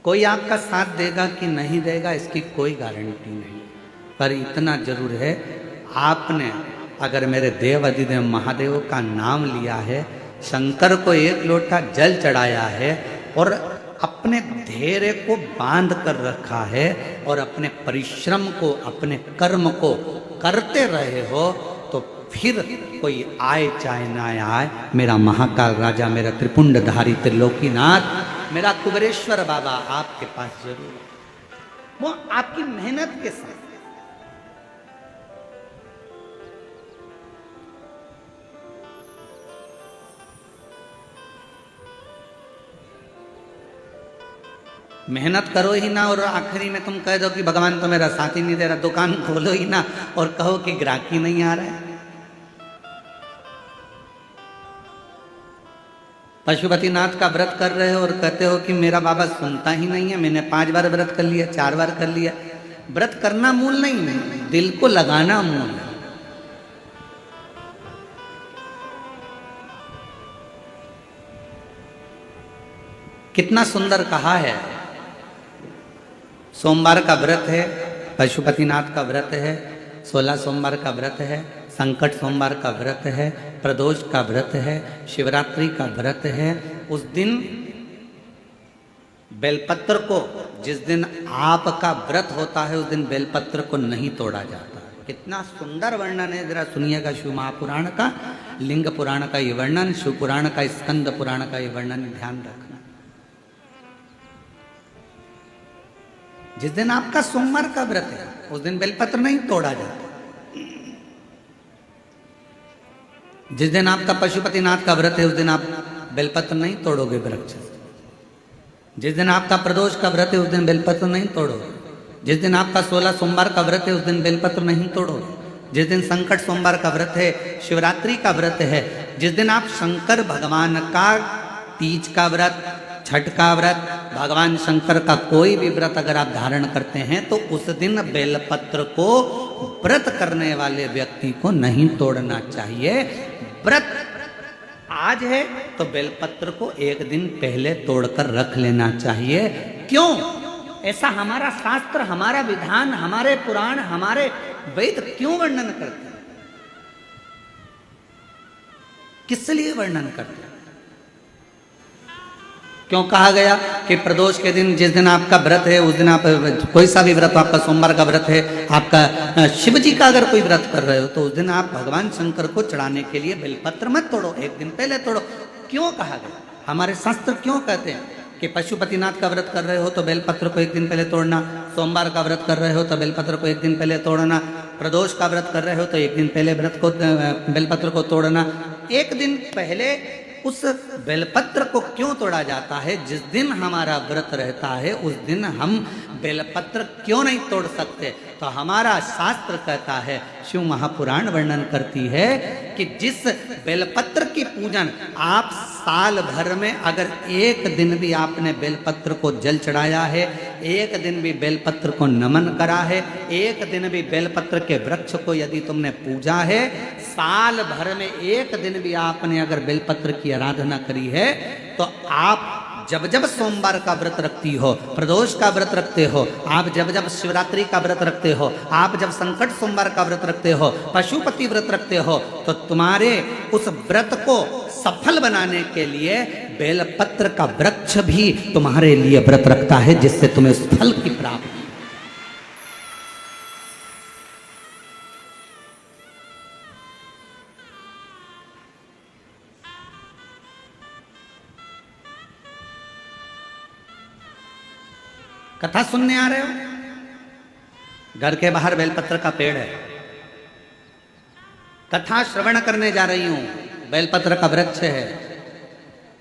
कोई आपका साथ देगा कि नहीं देगा इसकी कोई गारंटी नहीं, पर इतना जरूर है, आपने अगर मेरे देव अधिदेव महादेव का नाम लिया है, शंकर को एक लोटा जल चढ़ाया है और अपने धैर्य को बांध कर रखा है और अपने परिश्रम को, अपने कर्म को करते रहे हो, तो फिर कोई आए चाहे ना आए, मेरा महाकाल राजा, मेरा त्रिपुंडधारी त्रिलोकीनाथ, मेरा कुबेरेश्वर बाबा आपके पास जरूर है। वो आपकी मेहनत के साथ। मेहनत करो ही ना और आखिरी में तुम कह दो कि भगवान तो मेरा साथ ही नहीं दे रहा, दुकान खोलो ही ना और कहो कि ग्राहकी नहीं आ रहा है। पशुपतिनाथ का व्रत कर रहे हो और कहते हो कि मेरा बाबा सुनता ही नहीं है, मैंने 5 बार व्रत कर लिया, 4 बार कर लिया। व्रत करना मूल नहीं है, दिल को लगाना मूल है। कितना सुंदर कहा है। सोमवार का व्रत है, पशुपतिनाथ का व्रत है, 16 सोमवार का व्रत है, संकट सोमवार का व्रत है, प्रदोष का व्रत है, शिवरात्रि का व्रत है। उस दिन बेलपत्र को, जिस दिन आपका व्रत होता है, उस दिन बेलपत्र को नहीं तोड़ा जाता। कितना सुंदर वर्णन है, जरा सुनिएगा शिव महापुराण का, लिंग पुराण का ये वर्णन, शिव पुराण का, स्कंद पुराण का ये वर्णन, ध्यान रखना। जिस दिन आपका सोमवार का व्रत है, उस दिन बेलपत्र नहीं तोड़ा जाता। जिस दिन आपका पशुपतिनाथ का व्रत है, उस दिन आप बेलपत्र नहीं तोड़ोगे वृक्ष से। जिस दिन आपका प्रदोष का व्रत है, उस दिन बेलपत्र नहीं तोड़ोगे। जिस दिन आपका 16 सोमवार का व्रत है, उस दिन बेलपत्र नहीं तोड़ोगे। जिस दिन संकट सोमवार का व्रत है, शिवरात्रि का व्रत है, जिस दिन आप शंकर भगवान का तीज का व्रत, छठ का व्रत, भगवान शंकर का कोई भी व्रत अगर आप धारण करते हैं, तो उस दिन बेलपत्र को व्रत करने वाले व्यक्ति को नहीं तोड़ना चाहिए। व्रत आज है तो बेलपत्र को एक दिन पहले तोड़कर रख लेना चाहिए। क्यों? ऐसा हमारा शास्त्र, हमारा विधान, हमारे पुराण, हमारे वेद क्यों वर्णन करते हैं? किस लिए वर्णन करते हैं? क्यों कहा गया कि प्रदोष के दिन, जिस दिन आपका व्रत है, उस दिन आप कोई सा भी व्रत, आपका सोमवार का व्रत है, आपका शिव जी का अगर कोई व्रत कर रहे हो, तो उस दिन आप भगवान शंकर को चढ़ाने के लिए बेलपत्र मत तोड़ो, एक दिन पहले तोड़ो। क्यों कहा गया? हमारे शास्त्र क्यों कहते हैं कि पशुपतिनाथ का व्रत कर रहे हो तो बेलपत्र को एक दिन पहले तोड़ना, सोमवार का व्रत कर रहे हो तो बेलपत्र को एक दिन पहले तोड़ना, प्रदोष का व्रत कर रहे हो तो एक दिन पहले व्रत को, बेलपत्र को तोड़ना। एक दिन पहले उस बेलपत्र को क्यों तोड़ा जाता है? जिस दिन हमारा व्रत रहता है, उस दिन हम बेलपत्र क्यों नहीं तोड़ सकते? तो हमारा शास्त्र कहता है, शिव महापुराण वर्णन करती है कि जिस बेलपत्र की पूजन आप साल भर में अगर एक दिन भी आपने बेलपत्र को जल चढ़ाया है, एक दिन भी बेलपत्र को नमन करा है, एक दिन भी बेलपत्र के वृक्ष को यदि तुमने पूजा है, साल भर में एक दिन भी आपने अगर बेलपत्र की आराधना करी है, तो आप जब जब सोमवार का व्रत रखती हो, प्रदोष का व्रत रखते हो, आप जब जब शिवरात्रि का व्रत रखते हो, आप जब संकट सोमवार का व्रत रखते हो, पशुपति व्रत रखते हो, तो तुम्हारे उस व्रत को सफल बनाने के लिए बेलपत्र का वृक्ष भी तुम्हारे लिए व्रत रखता है, जिससे तुम्हें उस फल की प्राप्ति। कथा सुनने आ रहे हो? घर के बाहर बेलपत्र का पेड़ है, कथा श्रवण करने जा रही हूं, बेलपत्र का वृक्ष है।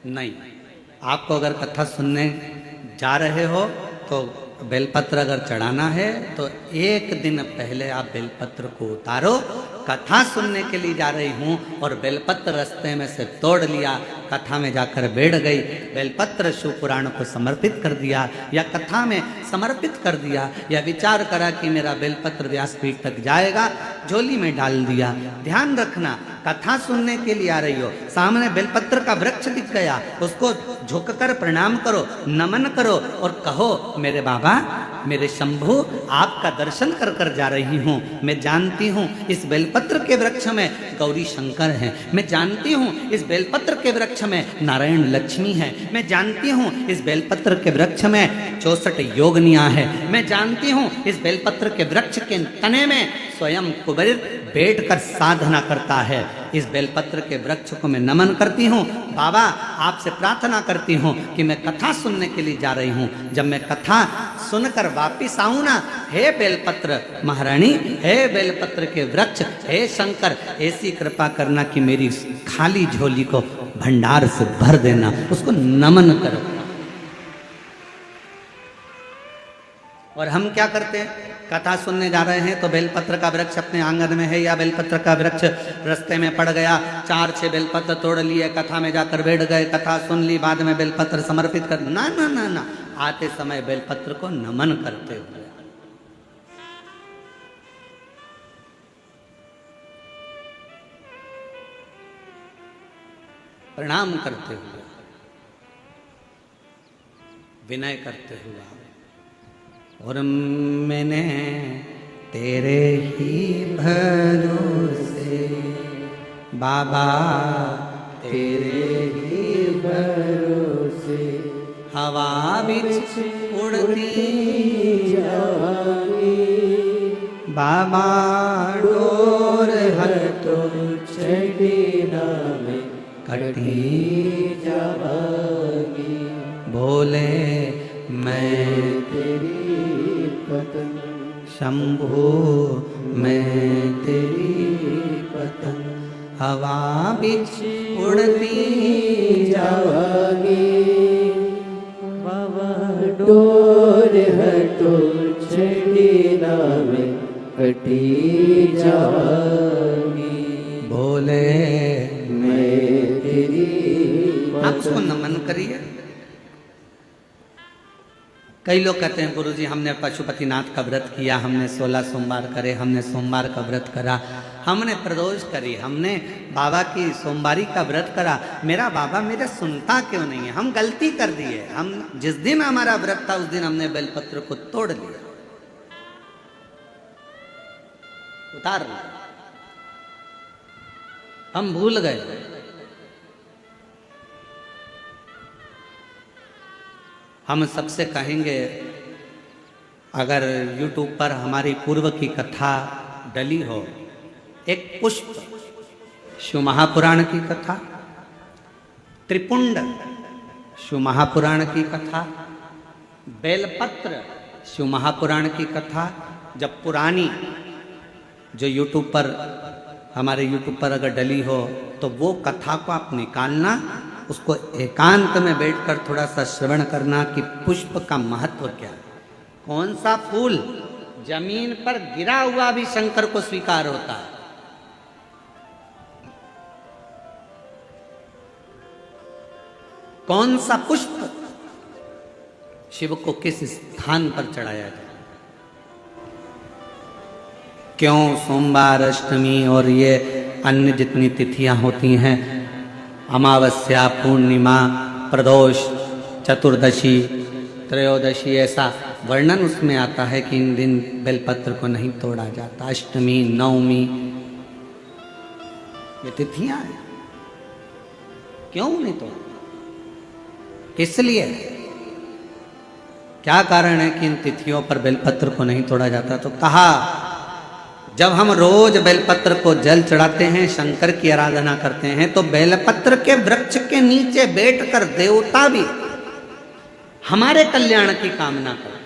नहीं, आपको अगर कथा सुनने जा रहे हो तो बेलपत्र अगर चढ़ाना है तो एक दिन पहले आप बेलपत्र को उतारो। कथा सुनने के लिए जा रही हूं और बेलपत्र रास्ते में से तोड़ लिया, कथा में जाकर बैठ गई, बेलपत्र शिव पुराण को समर्पित कर दिया या कथा में समर्पित कर दिया, या विचार करा कि मेरा बेलपत्र व्यासपीठ तक जाएगा, झोली में डाल दिया। ध्यान रखना, कथा सुनने के लिए आ रही हो, सामने बेलपत्र का वृक्ष दिख गया, उसको झुककर प्रणाम करो, नमन करो और कहो मेरे बाबा, मेरे शंभु, आपका दर्शन कर कर जा रही हूँ। मैं जानती हूँ इस बेलपत्र के वृक्ष में गौरी शंकर हैं, मैं जानती हूँ इस बेलपत्र के वृक्ष में नारायण लक्ष्मी है, मैं जानती हूँ इस बेलपत्र के वृक्ष में 64 योगनियाँ है, मैं जानती हूँ इस बेलपत्र के वृक्ष के तने में स्वयं कुबेर बैठकर साधना करता है। इस बेलपत्र के वृक्ष को मैं नमन करती हूँ। बाबा, आपसे प्रार्थना करती हूँ कि मैं कथा सुनने के लिए जा रही हूँ, जब मैं कथा सुनकर वापिस आऊँ ना, हे बेलपत्र महारानी, हे बेलपत्र के वृक्ष, हे शंकर, ऐसी कृपा करना कि मेरी खाली झोली को भंडार से भर देना, उसको नमन करो। और हम क्या करते हैं, कथा सुनने जा रहे हैं तो बेलपत्र का वृक्ष अपने आंगन में है या बेलपत्र का वृक्ष रास्ते में पड़ गया, 4-6 बेलपत्र तोड़ लिए, कथा में जाकर बैठ गए, कथा सुन ली, बाद में बेलपत्र समर्पित कर, ना ना ना ना, आते समय बेलपत्र को नमन करते हुए, प्रणाम करते हुए, विनय करते हुए, और मैंने तेरे ही भरोसे बाबा, तेरे ही भरोसे हवा बिच उड़ती जाऊंगी, बाबा डोर हर तो छड़ीना में कटी जाऊंगी, बोले मैं तेरी पतंग, शंभो मैं तेरी पतंग, हवा बिच उड़ती जाऊंगी, बाबा डोर हटो छड़ीना में कटी जाऊंगी, बोले मैं तेरी। आप उसको नमन करिए। कई लोग कहते हैं गुरुजी हमने पशुपतिनाथ का व्रत किया, हमने 16 सोमवार करे, हमने सोमवार का व्रत करा, हमने प्रदोष करी, हमने बाबा की सोमवारी का व्रत करा, मेरा बाबा मेरा सुनता क्यों नहीं है? हम गलती कर दिए। हम जिस दिन हमारा व्रत था उस दिन हमने बेलपत्र को तोड़ लिया, उतार लिया, हम भूल गए। हम सबसे कहेंगे, अगर YouTube पर हमारी पूर्व की कथा डली हो, एक पुष्प शिव महापुराण की कथा, त्रिपुंड शिव महापुराण की कथा, बेलपत्र शिव महापुराण की कथा, जब पुरानी जो YouTube पर हमारे YouTube पर अगर डली हो तो वो कथा को आप निकालना, उसको एकांत में बैठकर थोड़ा सा श्रवण करना कि पुष्प का महत्व क्या है। कौन सा फूल जमीन पर गिरा हुआ भी शंकर को स्वीकार होता है। कौन सा पुष्प शिव को किस स्थान पर चढ़ाया जाए। क्यों सोमवार, अष्टमी और ये अन्य जितनी तिथियां होती हैं, अमावस्या, पूर्णिमा, प्रदोष, चतुर्दशी, त्रयोदशी, ऐसा वर्णन उसमें आता है कि इन दिन बेलपत्र को नहीं तोड़ा जाता। अष्टमी, नवमी, ये तिथियां हैं, क्यों नहीं तोड़ा? किस लिए? क्या कारण है कि इन तिथियों पर बेलपत्र को नहीं तोड़ा जाता? तो कहा, जब हम रोज बेलपत्र को जल चढ़ाते हैं, शंकर की आराधना करते हैं, तो बेलपत्र के वृक्ष के नीचे बैठकर देवता भी हमारे कल्याण की कामना करते हैं।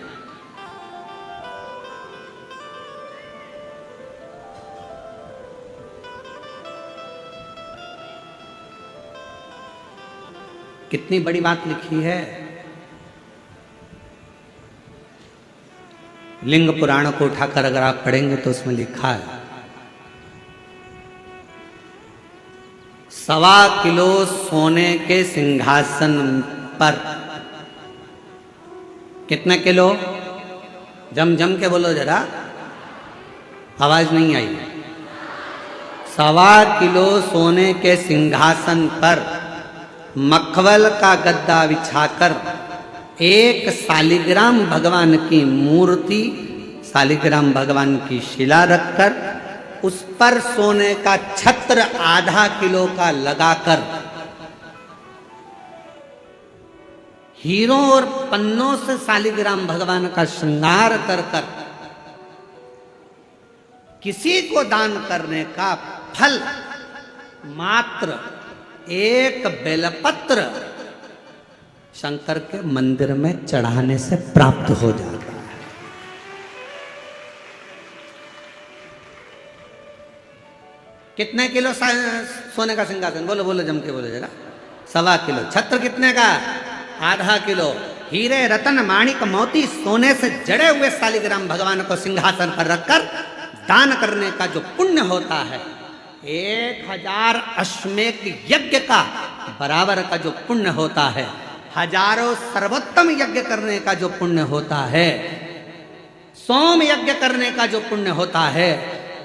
कितनी बड़ी बात लिखी है। लिंग पुराण को उठाकर अगर आप पढ़ेंगे तो उसमें लिखा है, 1.25 किलो सोने के सिंहासन पर। कितने किलो? जम जम के बोलो जरा, आवाज नहीं आई। 1.25 किलो सोने के सिंहासन पर मखमल का गद्दा बिछाकर एक शालिग्राम भगवान की मूर्ति, शालिग्राम भगवान की शिला रखकर उस पर सोने का छत्र 0.5 किलो का लगाकर हीरों और पन्नों से शालिग्राम भगवान का श्रृंगार कर कर किसी को दान करने का फल मात्र 1 बेलपत्र शंकर के मंदिर में चढ़ाने से प्राप्त हो जाता है। कितने किलो सोने का सिंहासन? बोलो बोलो जम के बोलो जरा। 1.25 किलो। छत्र कितने का? 0.5 किलो। हीरे रतन माणिक मोती सोने से जड़े हुए शालिग्राम भगवान को सिंहासन पर रखकर दान करने का जो पुण्य होता है, 1000 अश्वमेध यज्ञ का बराबर का जो पुण्य होता है, हजारों सर्वोत्तम यज्ञ करने का जो पुण्य होता है, सोम यज्ञ करने का जो पुण्य होता है,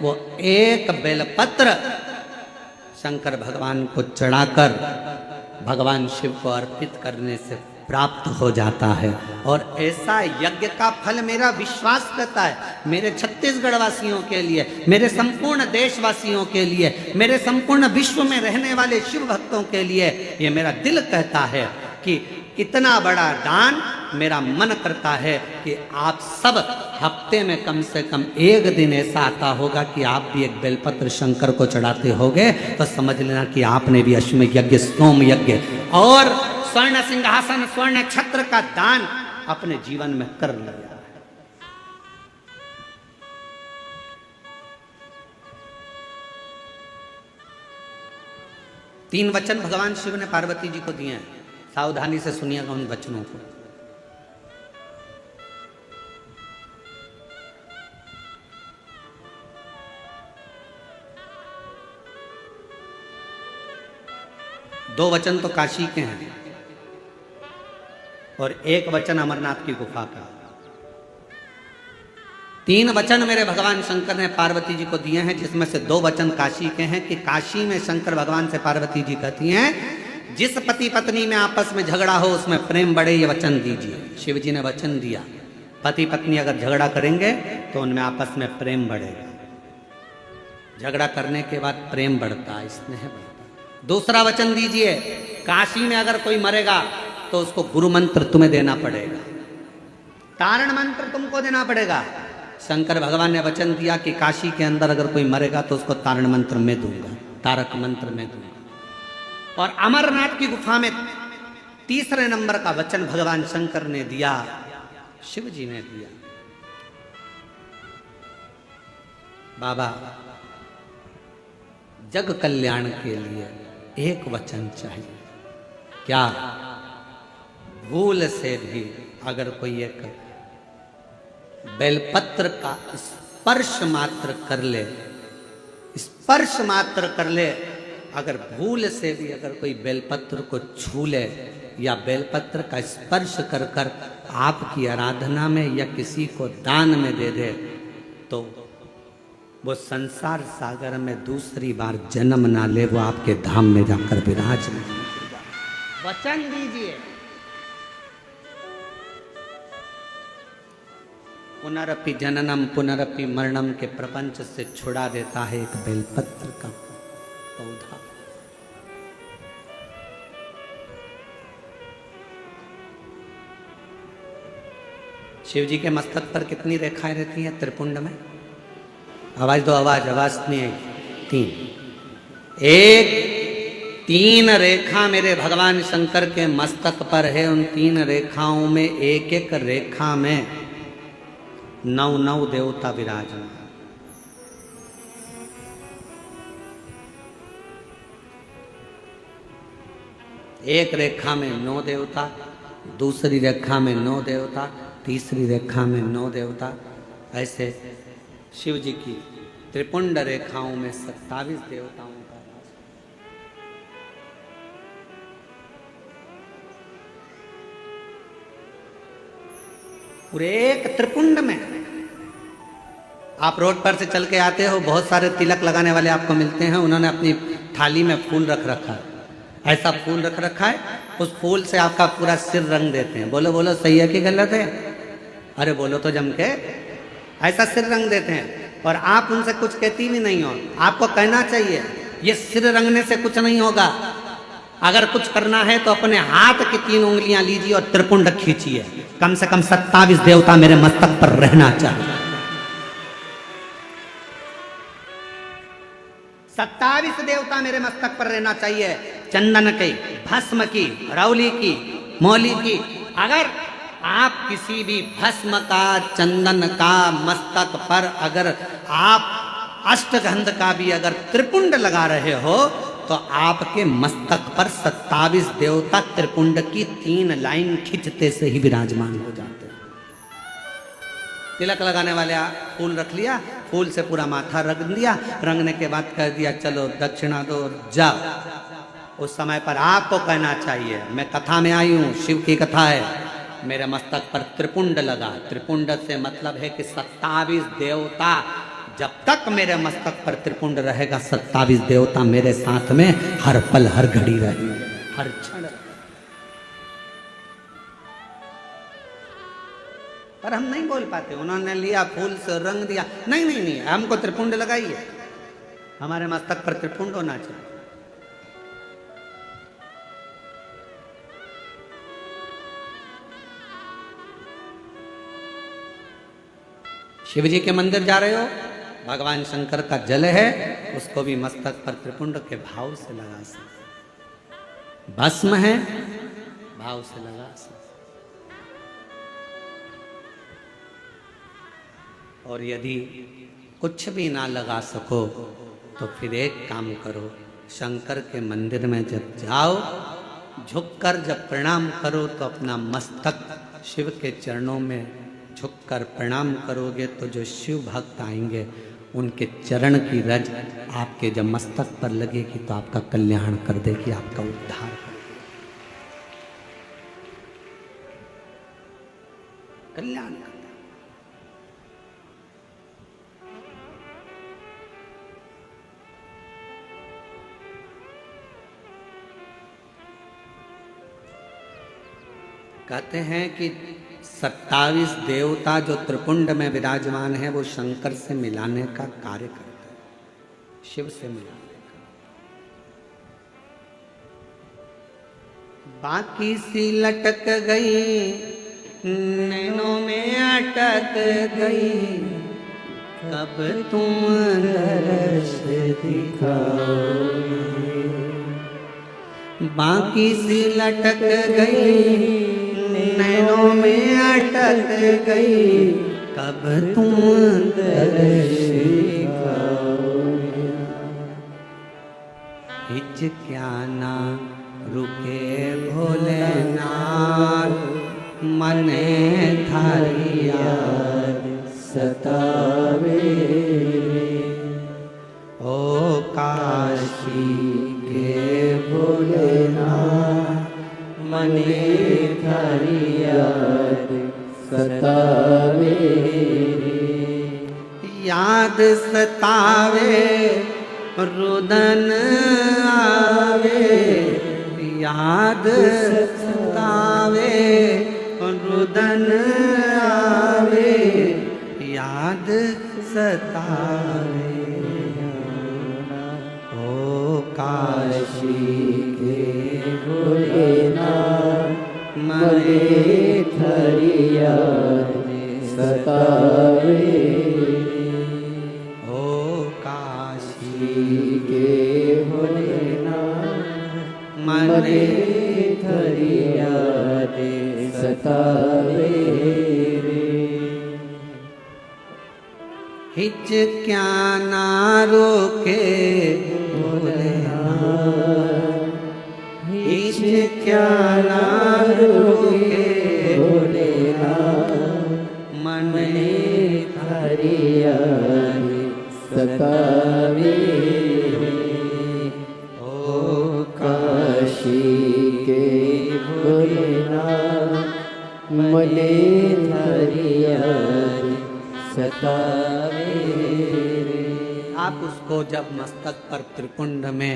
वो 1 बेलपत्र शंकर भगवान को चढ़ाकर भगवान शिव को अर्पित करने से प्राप्त हो जाता है। और ऐसा यज्ञ का फल मेरा विश्वास करता है, मेरे छत्तीसगढ़ वासियों के लिए, मेरे संपूर्ण देशवासियों के लिए, मेरे संपूर्ण विश्व में रहने वाले शिव भक्तों के लिए, ये मेरा दिल कहता है कि इतना बड़ा दान मेरा मन करता है कि आप सब हफ्ते में कम से कम 1 दिन ऐसा आता होगा कि आप भी एक बेलपत्र शंकर को चढ़ाते होगे, तो समझ लेना कि आपने भी अश्वमेध यज्ञ, सोम यज्ञ और स्वर्ण सिंहासन, स्वर्ण छत्र का दान अपने जीवन में कर लिया। तीन वचन भगवान शिव ने पार्वती जी को दिए हैं, सावधानी से सुनिएगा उन वचनों को। दो वचन तो काशी के हैं और 1 वचन अमरनाथ की गुफा का। 3 वचन मेरे भगवान शंकर ने पार्वती जी को दिए हैं, जिसमें से 2 वचन काशी के हैं कि काशी में शंकर भगवान से पार्वती जी कहती हैं, जिस पति पत्नी में आपस में झगड़ा हो उसमें प्रेम बढ़े, ये वचन दीजिए। शिव जी ने वचन दिया, पति पत्नी अगर झगड़ा करेंगे तो उनमें आपस में प्रेम बढ़ेगा। झगड़ा करने के बाद प्रेम बढ़ता है, स्नेह बढ़ता है। दूसरा वचन दीजिए, काशी में अगर कोई मरेगा तो उसको गुरु मंत्र तुम्हें देना पड़ेगा, तारण मंत्र तुमको देना पड़ेगा। शंकर भगवान ने वचन दिया कि काशी के अंदर अगर कोई मरेगा तो उसको तारण मंत्र मैं दूंगा, तारक मंत्र मैं दूंगा। और अमरनाथ की गुफा में 3रे नंबर का वचन भगवान शंकर ने दिया, शिव जी ने दिया, बाबा जग कल्याण के लिए 1 वचन चाहिए। क्या? भूल से भी अगर कोई एक बेलपत्र का स्पर्श मात्र कर ले, स्पर्श मात्र कर ले, अगर भूल से भी अगर कोई बेलपत्र को छू ले या बेलपत्र का स्पर्श कर कर आपकी आराधना में या किसी को दान में दे दे, तो वो संसार सागर में दूसरी बार जन्म ना ले, वो आपके धाम में जाकर विराजमान होगा। वचन दीजिए। पुनरपि जननम पुनरपि मरणम के प्रपंच से छुड़ा देता है एक बेलपत्र का पौधा। शिव जी के मस्तक पर कितनी रेखाएं रहती हैं त्रिपुंड में? आवाज दो, आवाज नहीं आई। 3 रेखा मेरे भगवान शंकर के मस्तक पर है। उन 3 रेखाओं में एक रेखा में 9 देवता विराजमान। एक रेखा में 9 देवता, दूसरी रेखा में 9 देवता, तीसरी रेखा में 9 देवता। ऐसे शिव जी की त्रिपुंड रेखाओं में 27 देवताओं का वास। पूरे एक त्रिपुंड में। आप रोड पर से चल के आते हो, बहुत सारे तिलक लगाने वाले आपको मिलते हैं, उन्होंने अपनी थाली में फूल रख रखा है, ऐसा फूल रख रखा है, उस फूल से आपका पूरा सिर रंग देते हैं। बोलो बोलो सही है कि गलत है? अरे बोलो तो जम के। ऐसा सिर रंग देते हैं और आप उनसे कुछ कहती भी नहीं हो। आपको कहना चाहिए ये सिर रंगने से कुछ नहीं होगा, अगर कुछ करना है तो अपने हाथ की 3 उंगलियां लीजिए और त्रिपुंड खींचिए। कम से कम 27 देवता मेरे मस्तक पर रहना चाहिए। 27 देवता मेरे मस्तक पर रहना चाहिए। चंदन की, भस्म की, रौली की, मौली की। अगर आप किसी भी भस्म का, चंदन का मस्तक पर अगर आप अष्टगंध का भी अगर त्रिपुंड लगा रहे हो तो आपके मस्तक पर 27 देवता त्रिपुंड की 3 लाइन खींचते से ही विराजमान हो जाते हैं। तिलक लगाने वाले फूल रख लिया, फूल से पूरा माथा रंग दिया, रंगने के बाद कह दिया चलो दक्षिणा दो जाओ। उस समय पर आपको कहना चाहिए, मैं कथा में आई हूं, शिव की कथा है, मेरे मस्तक पर त्रिपुंड लगा। त्रिपुंड से मतलब है कि 27 देवता, जब तक मेरे मस्तक पर त्रिपुंड रहेगा 27 देवता मेरे साथ में हर पल हर घड़ी रहेंगे, हर क्षण। पर हम नहीं बोल पाते, उन्होंने लिया फूल से रंग दिया, नहीं नहीं नहीं हमको त्रिपुंड लगाइए, हमारे मस्तक पर त्रिपुंड होना चाहिए। शिव जी के मंदिर जा रहे हो, भगवान शंकर का जल है, उसको भी मस्तक पर त्रिपुंड के भाव से लगा सकते। भस्म है, भाव से लगा सकते। और यदि कुछ भी ना लगा सको तो फिर एक काम करो, शंकर के मंदिर में जब जाओ, झुककर जब प्रणाम करो तो अपना मस्तक शिव के चरणों में झुककर प्रणाम करोगे तो जो शिव भक्त आएंगे उनके चरण की रज आपके जब मस्तक पर लगेगी तो आपका कल्याण कर देगी, आपका उद्धार कर देगी, कल्याण कर देगी। कहते हैं कि 27 देवता जो त्रिपुंड में विराजमान है वो शंकर से मिलाने का कार्य करते हैं, शिव से मिलाने का। बाकी सी लटक गई, नैनों में अटक गई, कब तुम दर्श दिखाओगे। बाकी सी लटक गई, नैनों में अटक गई, कब तुम दर्श दिखाओगे। हिचकिया ना रुके भोलेनाथ, मने थारी याद सतावे। ओ काशी के भोलेनाथ, मने थारी याद सतावे। याद सतावे रुदन आवे, याद सतावे रुदन आवे, याद सतावे। ओ काशी के भोलेनाथ, मने थारी याद सतावे। ओ काशी के भोलेनाथ, मने थारी याद सतावे। हिचकिया ना रोके भोलेनाथ, हिचकिया ना रोके भोलेनाथ, मने थारी याद सतावे। ओ काशी के भोलेनाथ, मने थारी याद सतावे रे। आप उसको जब मस्तक पर त्रिपुंड में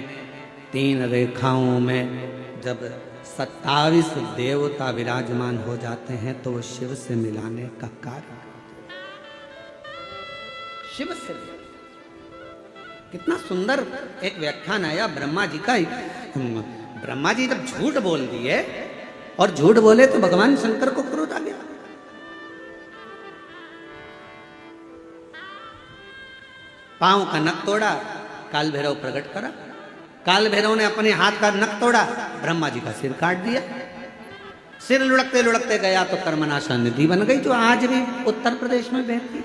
3 रेखाओं में जब 27 देवता विराजमान हो जाते हैं तो वो शिव से मिलाने का कारण, शिव से। कितना सुंदर एक व्याख्यान आया ब्रह्मा जी का। ब्रह्मा जी जब झूठ बोल दिए और झूठ बोले तो भगवान शंकर को क्रोध आ गया। पांव का नख तोड़ा, काल भैरव प्रकट करा। काल भैरव ने अपने हाथ का नख तोड़ा, ब्रह्मा जी का सिर काट दिया। सिर लुढ़कते लुढ़कते गया तो कर्मनाशा नदी बन गई, जो आज भी उत्तर प्रदेश में बहती।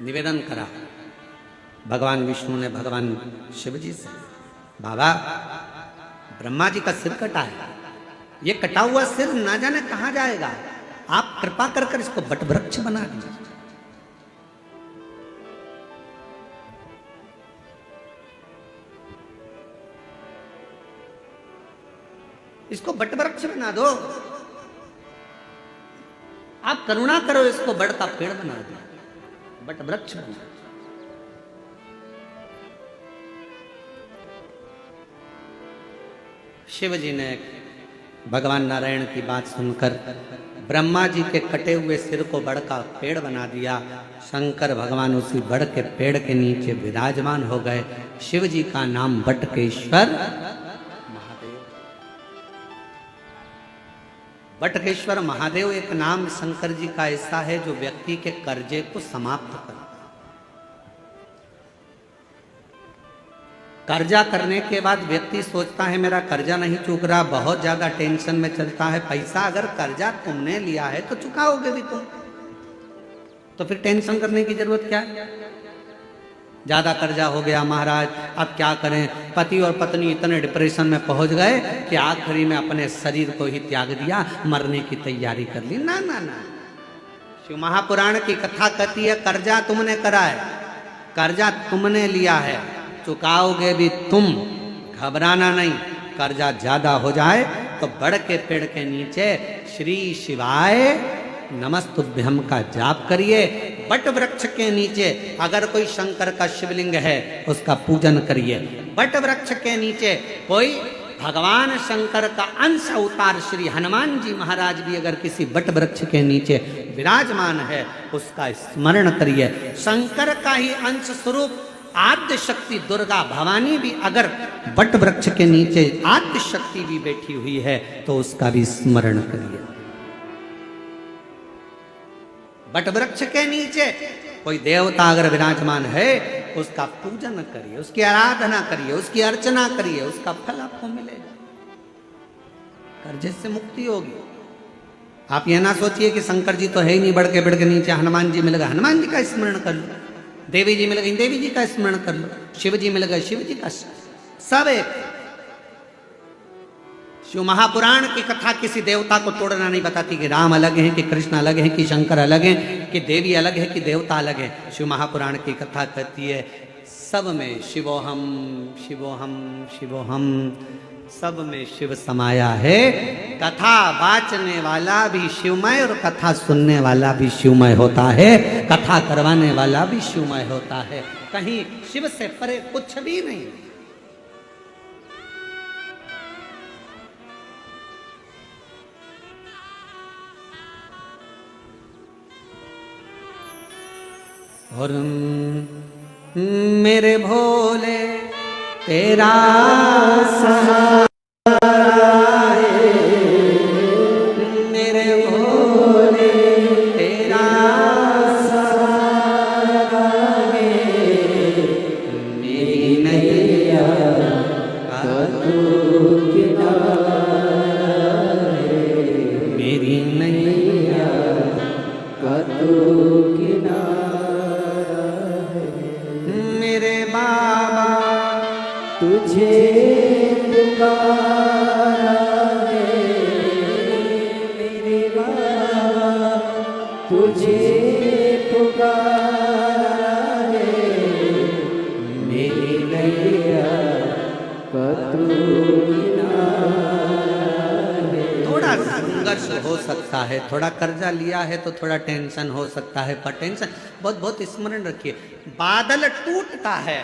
निवेदन करा भगवान विष्णु ने भगवान शिव जी से, बाबा ब्रह्मा जी का सिर कटा है, ये कटा हुआ सिर ना जाने कहां जाएगा, आप कृपा कर कर इसको बट वृक्ष बना दीजिए। इसको बट वृक्ष बना दो, आप करुणा करो, इसको बड़ का पेड़ बना दो, बट वृक्ष बना। शिव जी ने भगवान नारायण की बात सुनकर ब्रह्मा जी के कटे हुए सिर को बड़ का पेड़ बना दिया। शंकर भगवान उसी बड़ के पेड़ के नीचे विराजमान हो गए। शिव जी का नाम बटकेश्वर महादेव। बटकेश्वर महादेव एक नाम शंकर जी का ऐसा है जो व्यक्ति के कर्जे को समाप्त करता है। कर्जा करने के बाद व्यक्ति सोचता है मेरा कर्जा नहीं चूक रहा, बहुत ज्यादा टेंशन में चलता है। पैसा अगर कर्जा तुमने लिया है तो चुकाओगे भी तुम, तो फिर टेंशन करने की जरूरत क्या है। ज्यादा कर्जा हो गया महाराज, अब क्या करें। पति और पत्नी इतने डिप्रेशन में पहुंच गए कि आखिरी में अपने शरीर को ही त्याग दिया, मरने की तैयारी कर ली। ना ना ना, शिव महापुराण की कथा कहती है कर्जा तुमने करा है, कर्जा तुमने लिया है, चुकाओगे भी तुम, घबराना नहीं। कर्जा ज्यादा हो जाए तो बड़ के पेड़ के नीचे श्री शिवाय नमस्तुभ्यम का जाप करिए। बट वृक्ष के नीचे अगर कोई शंकर का शिवलिंग है उसका पूजन करिए। बट वृक्ष के नीचे कोई भगवान शंकर का अंश अवतार श्री हनुमान जी महाराज भी अगर किसी बट वृक्ष के नीचे विराजमान है उसका स्मरण करिए। शंकर का ही अंश स्वरूप आद्य शक्ति दुर्गा भवानी भी अगर बट वृक्ष के नीचे आद्य शक्ति भी बैठी हुई है तो उसका भी स्मरण करिए। बट वृक्ष के नीचे कोई देवता अगर विराजमान है उसका पूजन करिए, उसकी आराधना करिए, उसकी अर्चना करिए, उसका फल आपको मिलेगा, कर्जे से मुक्ति होगी। आप यह ना सोचिए कि शंकर जी तो है ही नहीं, बढ़ के नीचे हनुमान जी मिल गए, हनुमान जी का स्मरण कर लो। देवी जी मिल गई, देवी जी का स्मरण कर लो। शिव जी मिल गए, शिव जी का। सब एक। शिव महापुराण की कथा किसी देवता को तोड़ना नहीं बताती कि राम अलग है, कि कृष्ण अलग है, कि शंकर अलग है, कि देवी अलग है, कि देवता अलग है। शिव महापुराण की कथा कहती है सब में शिवोहम शिवोहम शिवोहम, सब में शिव समाया है। कथा वाचने वाला भी शिवमय और कथा सुनने वाला भी शिवमय होता है, कथा करवाने वाला भी शिवमय होता है। कहीं शिव से परे कुछ भी नहीं। और मेरे भोले तेरा सहारा है, मेरे भोले तेरा सहारा है, मेरी नैया का तू किनारा है, मेरी नैया का तू किनारा है। मेरे बाबा तुझे पुकारा है, मेरे बाबा तुझे पुकारा है, सकता है, थोड़ा कर्जा लिया है तो थोड़ा टेंशन हो सकता है, पर टेंशन बहुत बहुत स्मरण रखिए, बादल टूटता है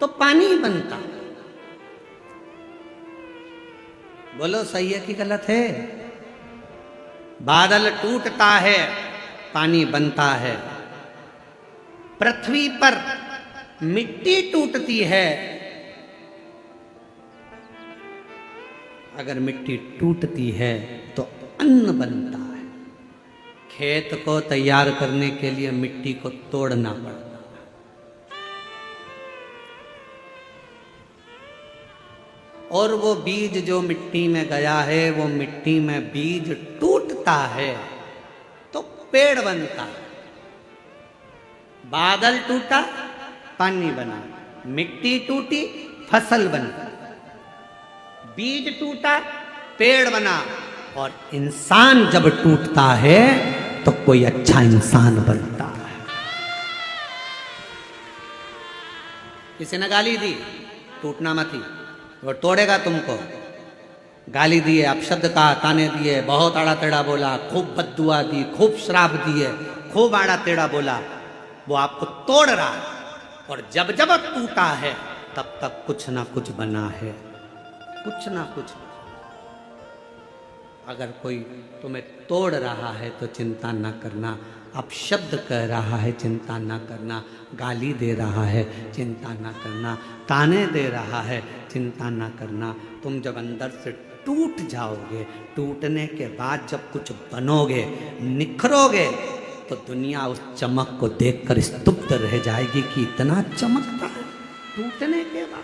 तो पानी बनता। बोलो सही है कि गलत है? बादल टूटता है, पानी बनता है। पृथ्वी पर मिट्टी टूटती है, अगर मिट्टी टूटती है तो अन्न बनता है। खेत को तैयार करने के लिए मिट्टी को तोड़ना पड़ता है। और वो बीज जो मिट्टी में गया है, वो मिट्टी में बीज टूटता है तो पेड़ बनता है। बादल टूटा, पानी बना, मिट्टी टूटी, फसल बनी, बीज टूटा, पेड़ बना, और इंसान जब टूटता है तो कोई अच्छा इंसान बनता है। किसी ने गाली दी, टूटना मत ही, वो तोड़ेगा तुमको। गाली दिए, अपशब्द कहा, ताने दिए, बहुत आड़ा टेढ़ा बोला, खूब बद्दुआ दी, खूब श्राप दिए, खूब आड़ा टेढ़ा बोला, वो आपको तोड़ रहा है। और जब जब टूटा है तब तक कुछ ना कुछ बना है, कुछ ना कुछ। अगर कोई तुम्हें तोड़ रहा है तो चिंता ना करना, अपशब्द कह रहा है चिंता ना करना, गाली दे रहा है चिंता ना करना, ताने दे रहा है चिंता ना करना। तुम जब अंदर से टूट जाओगे, टूटने के बाद जब कुछ बनोगे, निखरोगे, तो दुनिया उस चमक को देखकर स्तब्ध रह जाएगी कि इतना चमकता है टूटने के बाद।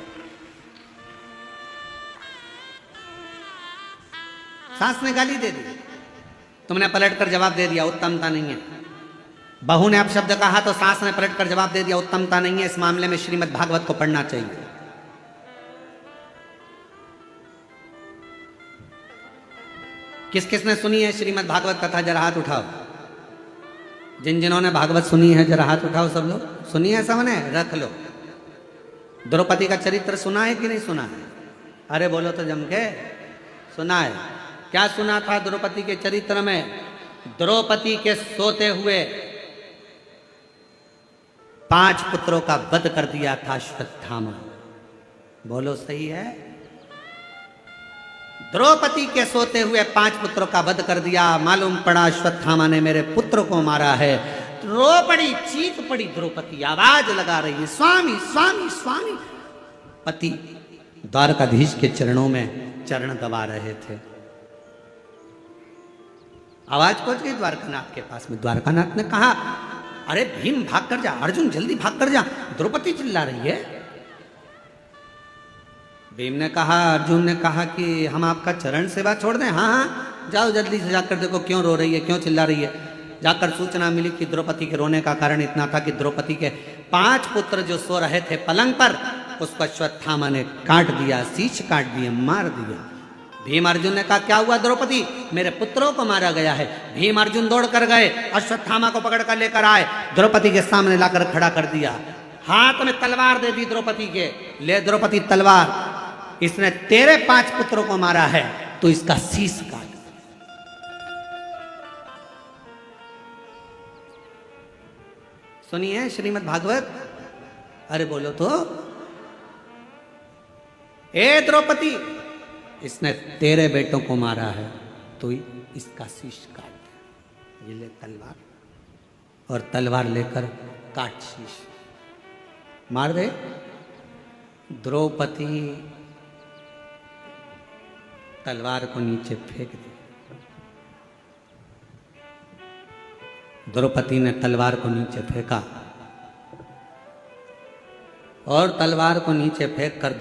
सास ने गाली दे दी, तुमने पलटकर जवाब दे दिया, उत्तमता नहीं है। बहू ने अपशब्द कहा तो सास ने पलटकर जवाब दे दिया, उत्तमता नहीं है। इस मामले में श्रीमद् भागवत को पढ़ना चाहिए। किस किस ने सुनी है श्रीमद् भागवत कथा? जरा हाथ उठाओ। जिन जिन्होंने भागवत सुनी है जरा हाथ उठाओ। सब लोग सुनी है? सबने रख लो। द्रौपदी का चरित्र सुना है कि नहीं सुना है? अरे बोलो तो जम के। सुना है? क्या सुना था द्रौपदी के चरित्र में? द्रौपदी के सोते हुए 5 पुत्रों का वध कर दिया था अश्वत्थामा। बोलो सही है? द्रौपदी के सोते हुए 5 पुत्रों का वध कर दिया। मालूम पड़ा अश्वत्थामा ने मेरे पुत्र को मारा है। रो पड़ी, चीख पड़ी द्रौपदी, आवाज लगा रही है, स्वामी स्वामी स्वामी। पति द्वारकाधीश के चरणों में चरण दबा रहे थे। आवाज पहुंच गई द्वारकानाथ के पास में। द्वारकानाथ ने कहा, अरे भीम भाग कर जा, अर्जुन जल्दी भाग कर जा, द्रौपदी चिल्ला रही है। भीम ने कहा, अर्जुन ने कहा कि हम आपका चरण सेवा छोड़ दें? हाँ हाँ, जाओ जल्दी से जाकर देखो क्यों रो रही है, क्यों चिल्ला रही है। जाकर सूचना मिली कि द्रौपदी के रोने का कारण इतना था कि द्रौपदी के 5 पुत्र जो सो रहे थे पलंग पर, उसको अश्वत्थामा ने काट दिया, शीश काट दिया, मार दिया। भीम अर्जुन ने कहा, क्या हुआ द्रौपदी? मेरे पुत्रों को मारा गया है। भीम अर्जुन दौड़ कर गए, अश्वत्थामा को पकड़ कर लेकर आए, द्रौपदी के सामने लाकर खड़ा कर दिया, हाथ में तलवार दे दी द्रौपदी के। ले द्रौपदी तलवार, इसने तेरे 5 पुत्रों को मारा है, तो इसका शीश काट। सुनिए श्रीमद् भागवत। अरे बोलो तो। ए द्रौपदी, इसने तेरे बेटों को मारा है, तो इसका शीश काट। ये ले तलवार, और तलवार लेकर काट शीश, मार दे। द्रौपदी तलवार को नीचे फेंक दी। द्रौपदी ने तलवार को नीचे फेंका, और तलवार को नीचे फेंक कर